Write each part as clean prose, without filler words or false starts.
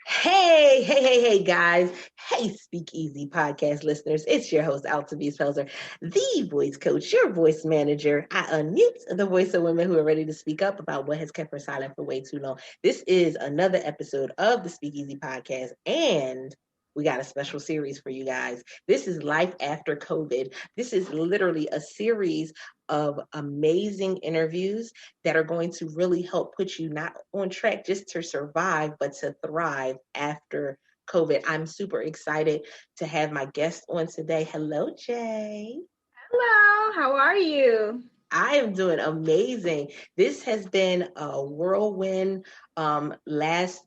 Hey, guys. Hey, Speakeasy podcast listeners. It's your host, Altavis Pelzer, the voice coach, your voice manager. I unmute the voice of women who are ready to speak up about what has kept her silent for way too long. This is another episode of the Speakeasy podcast, and we got a special series for you guys. This is Life After COVID. This is literally a series of amazing interviews that are going to really help put you not on track just to survive, but to thrive after COVID. I'm super excited to have my guest on today. Hello, Jaye. Hello, how are you? I am doing amazing. This has been a whirlwind last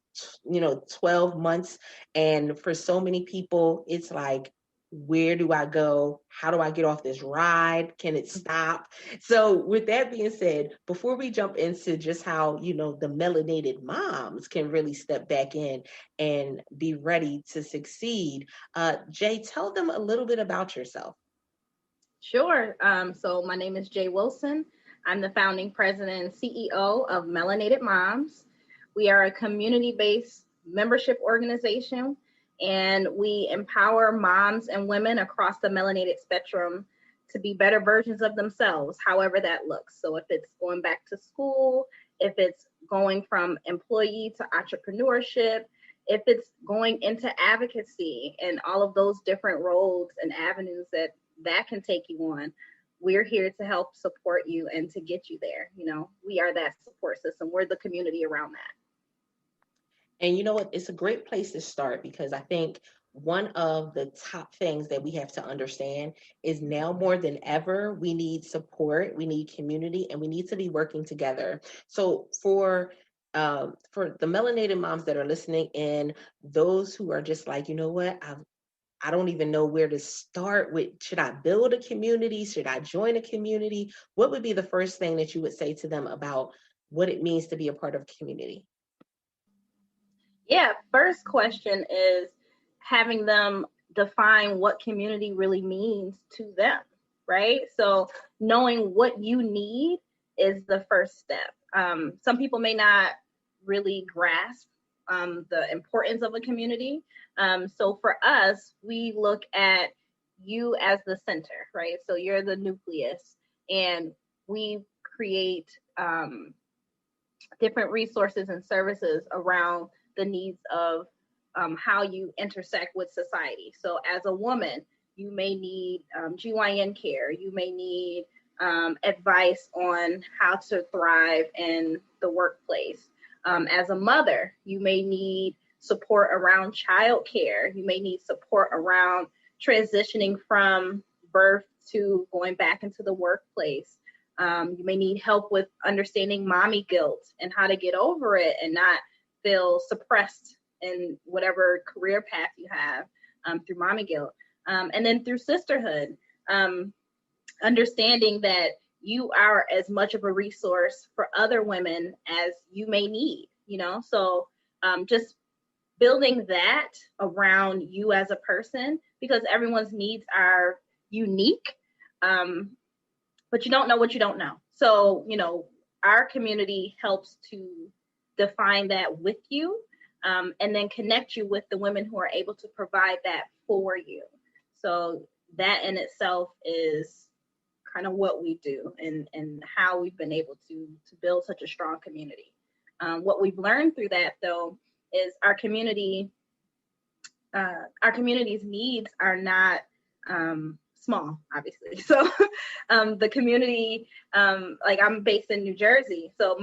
12 months, and for so many people it's like, where do I go? How do I get off this ride? Can it stop? So with that being said, before we jump into just how the melanated moms can really step back in and be ready to succeed, Jaye, tell them a little bit about yourself. Sure. So my name is Jaye Wilson. I'm the founding president and CEO of Melanated-moms. We are a community-based membership organization, and we empower moms and women across the melanated spectrum to be better versions of themselves, however that looks. So if it's going back to school, if it's going from employee to entrepreneurship, if it's going into advocacy and all of those different roles and avenues that can take you on, we're here to help support you and to get you there. We are that support system. We're the community around that. And you know what? It's a great place to start because I think one of the top things that we have to understand is now more than ever, we need support, we need community, and we need to be working together. So for the melanated moms that are listening in, those who are just like, you know what, I don't even know where to start with. Should I build a community? Should I join a community? What would be the first thing that you would say to them about what it means to be a part of a community? Yeah, first question is having them define what community really means to them, right? So knowing what you need is the first step. Some people may not really grasp the importance of a community. So for us, we look at you as the center, right? So you're the nucleus, and we create different resources and services around the needs of how you intersect with society. So as a woman, you may need GYN care. You may need advice on how to thrive in the workplace. As a mother, you may need support around childcare. You may need support around transitioning from birth to going back into the workplace. You may need help with understanding mommy guilt and how to get over it and not feel suppressed in whatever career path you have through mommy guilt. And then through sisterhood, understanding that you are as much of a resource for other women as you may need, So just building that around you as a person, because everyone's needs are unique, but you don't know what you don't know. So, our community helps to define that with you, and then connect you with the women who are able to provide that for you. So that in itself is kind of what we do and how we've been able to build such a strong community. What we've learned through that, though, is our community's needs are not small, obviously. So the community, like I'm based in New Jersey, so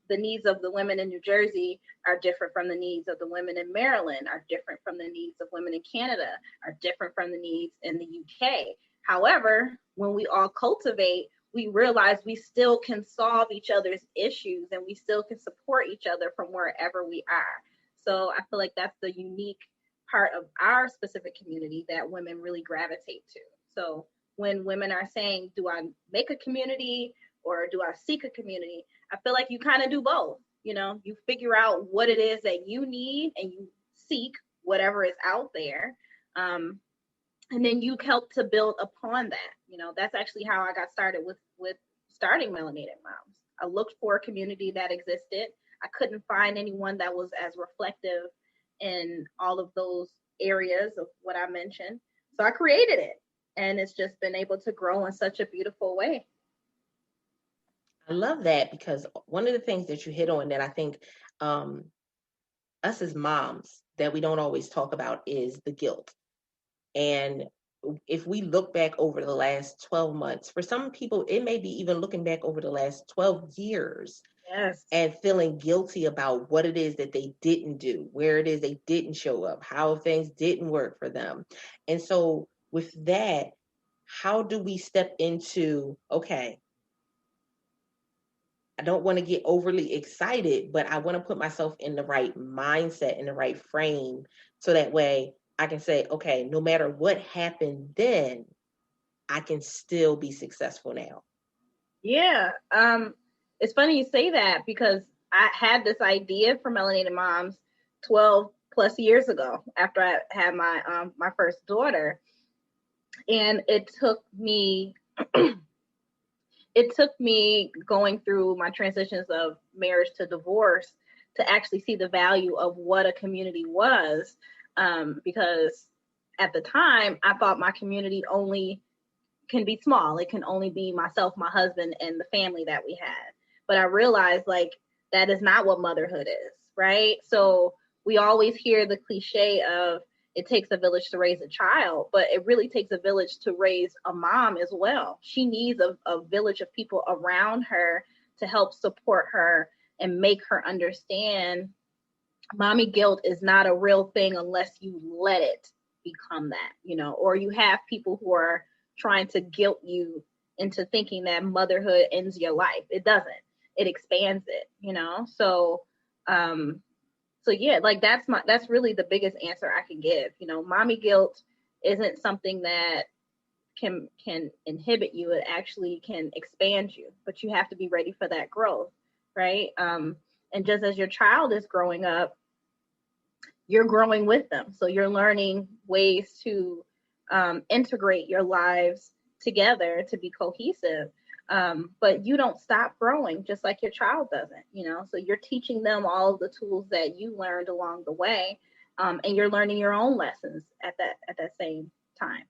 the needs of the women in New Jersey are different from the needs of the women in Maryland, are different from the needs of women in Canada, are different from the needs in the UK. However, when we all cultivate, we realize we still can solve each other's issues and we still can support each other from wherever we are. So I feel like that's the unique part of our specific community that women really gravitate to. So when women are saying, do I make a community or do I seek a community? I feel like you kind of do both. You figure out what it is that you need and you seek whatever is out there. And then you help to build upon that. That's actually how I got started with starting Melanated Moms. I looked for a community that existed. I couldn't find anyone that was as reflective in all of those areas of what I mentioned. So I created it, and it's just been able to grow in such a beautiful way. I love that, because one of the things that you hit on that I think um, us as moms that we don't always talk about is the guilt. And if we look back over the last 12 months, for some people, it may be even looking back over the last 12 years Yes. and feeling guilty about what it is that they didn't do, where it is they didn't show up, how things didn't work for them. And so, with that, how do we step into, okay, I don't want to get overly excited, but I want to put myself in the right mindset, in the right frame, so that way I can say, okay, no matter what happened then, I can still be successful now. Yeah. It's funny you say that, because I had this idea for Melanated Moms 12 plus years ago after I had my first daughter. And it took me going through my transitions of marriage to divorce to actually see the value of what a community was. Because at the time, I thought my community only can be small. It can only be myself, my husband, and the family that we had. But I realized, like, that is not what motherhood is, right? So we always hear the cliche of it takes a village to raise a child, but it really takes a village to raise a mom as well. She needs a village of people around her to help support her and make her understand mommy guilt is not a real thing unless you let it become that, or you have people who are trying to guilt you into thinking that motherhood ends your life. It doesn't. It expands it. So yeah, like that's really the biggest answer I can give. Mommy guilt isn't something that can inhibit you. It actually can expand you, but you have to be ready for that growth, right? And just as your child is growing up, you're growing with them. So you're learning ways to integrate your lives together to be cohesive. But you don't stop growing, just like your child doesn't. So you're teaching them all of the tools that you learned along the way, and you're learning your own lessons at that same time.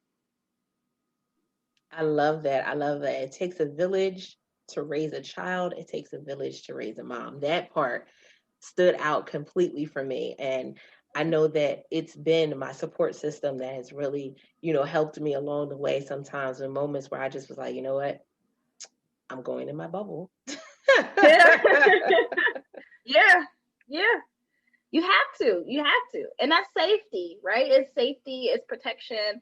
I love that. I love that. It takes a village to raise a child. It takes a village to raise a mom. That part stood out completely for me. And I know that it's been my support system that has really, helped me along the way sometimes in moments where I just was like, you know what? I'm going in my bubble. Yeah. Yeah. Yeah. You have to. And that's safety, right? It's safety, it's protection,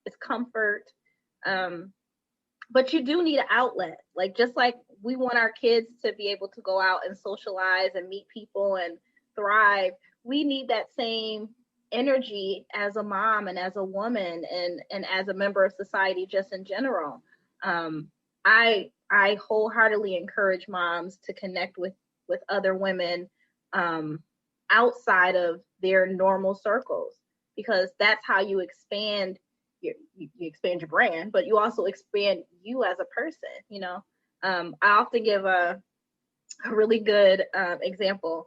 it's comfort. But you do need an outlet. Like, just like we want our kids to be able to go out and socialize and meet people and thrive, we need that same energy as a mom and as a woman and as a member of society just in general. I wholeheartedly encourage moms to connect with other women outside of their normal circles, because that's how you expand you expand your brand, but you also expand you as a person. I often give a really good example.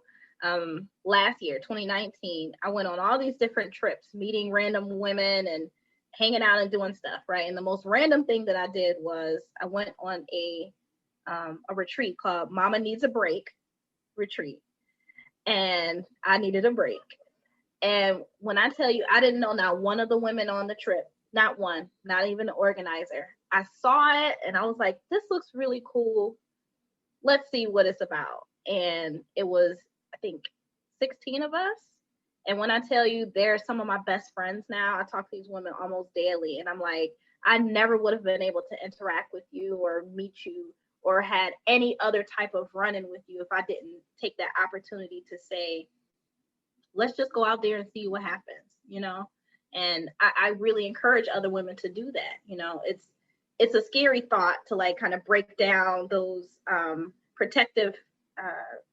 Last year, 2019, I went on all these different trips, meeting random women and hanging out and doing stuff, right? And the most random thing that I did was I went on a retreat called Mama Needs a Break retreat, and I needed a break. And when I tell you, I didn't know not one of the women on the trip, not one, not even the organizer. I saw it and I was like, this looks really cool. Let's see what it's about. And it was, I think, 16 of us. And when I tell you, they're some of my best friends now. I talk to these women almost daily. And I'm like, I never would have been able to interact with you or meet you or had any other type of run-in with you if I didn't take that opportunity to say, let's just go out there and see what happens. And I really encourage other women to do that. It's a scary thought to like kind of break down those protective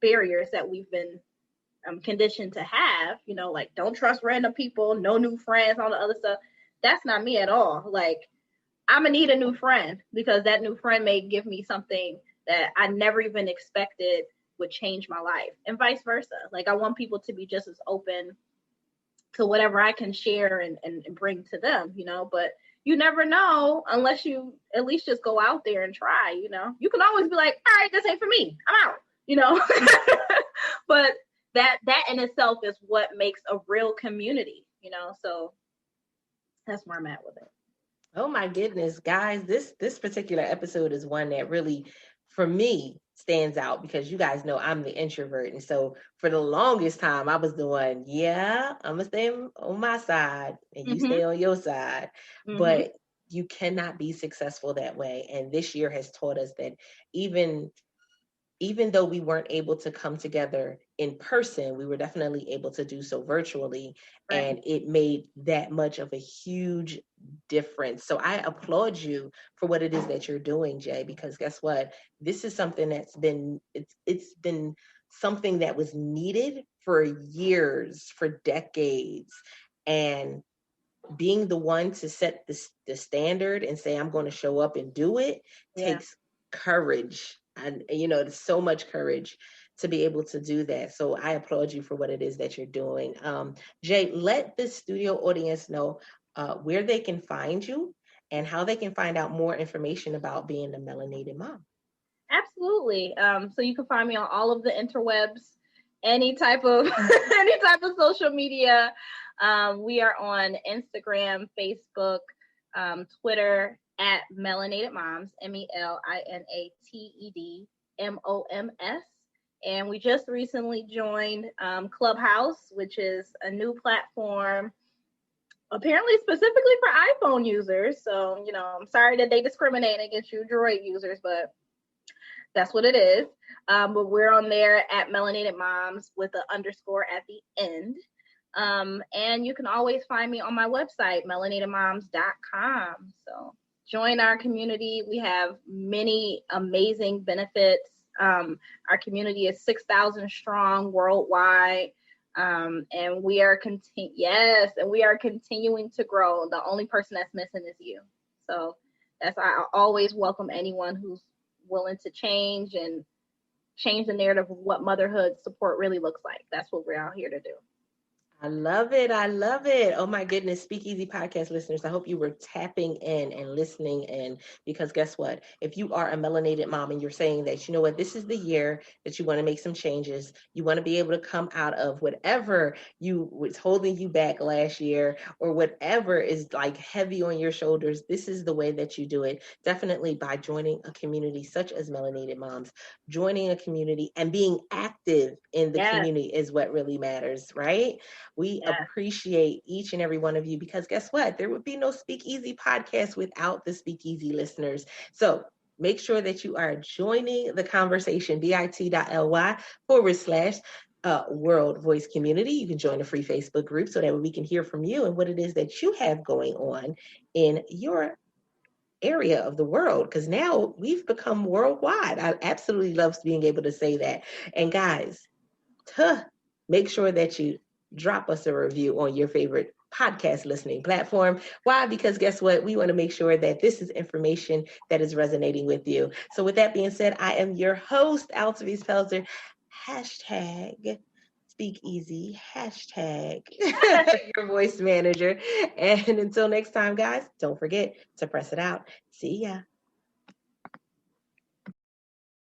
barriers that we've been conditioned to have, like don't trust random people, no new friends, all the other stuff. That's not me at all. Like, I'm gonna need a new friend because that new friend may give me something that I never even expected would change my life, and vice versa. Like, I want people to be just as open to whatever I can share and bring to them, but you never know unless you at least just go out there and try. You can always be like, all right, this ain't for me, I'm out. But that in itself is what makes a real community, so that's where I'm at with it. Oh my goodness, guys, this particular episode is one that really, for me, stands out because you guys know I'm the introvert. And so for the longest time, I was the one, I'm going to stay on my side and you stay on your side. But you cannot be successful that way. And this year has taught us that even though we weren't able to come together in person, we were definitely able to do so virtually. Right. And it made that much of a huge difference. So I applaud you for what it is that you're doing, Jay, because guess what? This is something that's been, it's been something that was needed for years, for decades. And being the one to set the standard and say, I'm going to show up and do it takes courage. And, there's so much courage to be able to do that. So I applaud you for what it is that you're doing. Jay, let the studio audience know where they can find you and how they can find out more information about being a melanated mom. Absolutely. So you can find me on all of the interwebs, any type of social media. We are on Instagram, Facebook, Twitter at melanated-moms, MELINATED-MOMS. And we just recently joined Clubhouse, which is a new platform apparently specifically for iPhone users. So, I'm sorry that they discriminate against you Droid users, but that's what it is. But we're on there at melanated-moms with an underscore at the end. And you can always find me on my website, melanated-moms.com. So join our community. We have many amazing benefits. Our community is 6,000 strong worldwide. And we are continuing to grow. The only person that's missing is you. So I always welcome anyone who's willing to change the narrative of what motherhood support really looks like. That's what we're out here to do. I love it. I love it. Oh my goodness. Speakeasy podcast listeners, I hope you were tapping in and listening in, because guess what? If you are a melanated mom and you're saying that, you know what, this is the year that you want to make some changes. You want to be able to come out of whatever was holding you back last year or whatever is like heavy on your shoulders. This is the way that you do it. Definitely by joining a community such as Melanated Moms, joining a community and being active in the community is what really matters, right? We appreciate each and every one of you, because guess what? There would be no Speakeasy podcast without the Speakeasy listeners. So make sure that you are joining the conversation, bit.ly/World Voice Community. You can join a free Facebook group so that we can hear from you and what it is that you have going on in your area of the world, because now we've become worldwide. I absolutely love being able to say that. And guys, make sure that you drop us a review on your favorite podcast listening platform. Why? Because guess what? We want to make sure that this is information that is resonating with you. So with that being said, I am your host, Altavis Pelzer, #Speakeasy, your voice manager. And until next time, guys, don't forget to press it out. See ya.